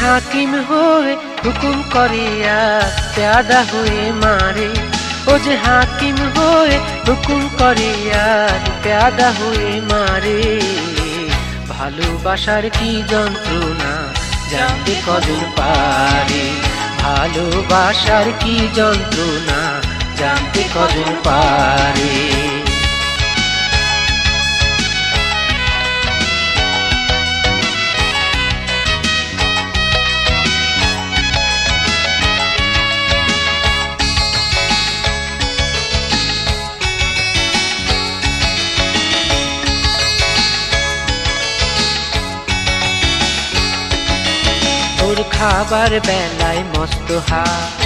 হাকিম হয়ে হুকুম করে আর প্যাদা হয়ে মারে। ও যে হাকিম হয়ে হুকুম করে আর প্যাদা হয়ে মারে। ভালোবাসার কি যন্ত্রণা জানতে কজন পারে। ভালোবাসার কি যন্ত্রণা জানতে কজন পারে। ওর খাবার বেলায় মস্ত হাত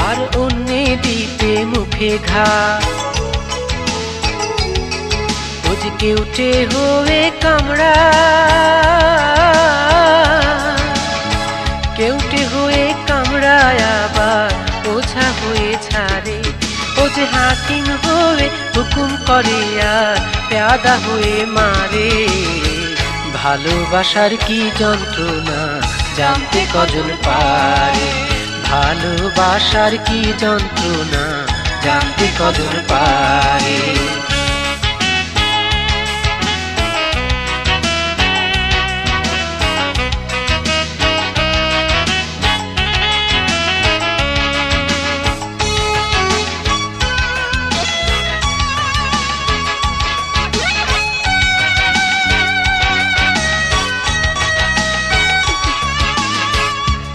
আর অন্যে দিতে মুখে ঘা। ও যে কেউটে হয়ে কামড়া, কেউটে হয়ে কামড়ায় আবার ওঝা হয়ে ছাড়ে। ও যে হাকিম হয়ে হুকুম করে আর প্যাদা হয়ে মারে। ভালোবাসার কি যন্ত্রণা জানতে কজন পারে। ভালোবাসার কি যন্ত্রণা জানতে কজন পারে।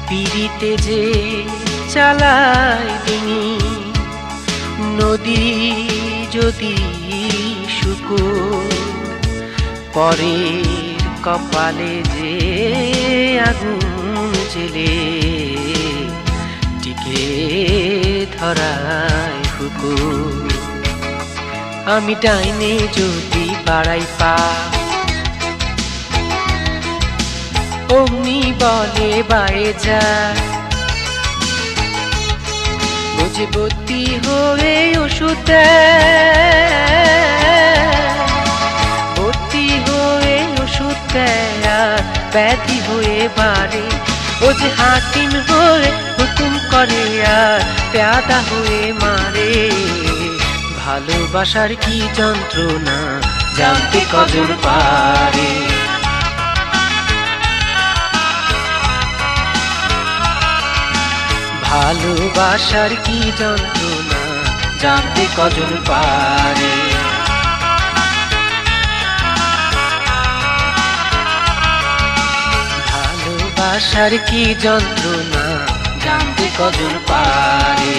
পিড়িতে যে চালায় ডিঙি, নদী যদি শুকোয়, পরের কপালে যে আগুন জেলে টিকে ধরায় হুকুম। আমি ডাইনে যদি বাড়াই পা, অমনি বলে বায়ে যা। বুঝে বত্তি হয়ে ওষুধ দেয়, ভর্তি হয়ে ওষুধ দেয় আর ব্যাধি হয়ে বাড়ে। ও যে হাকিম হয়ে হুকুম করে আর প্যাদা হয়ে মারে। ভালোবাসার কি যন্ত্রণা জানতে কজন পারে। ভালোবাসার কি যন্ত্রণা জানতে কজন পারে। ভালোবাসার কি যন্ত্রণা জানতে কজন পারে।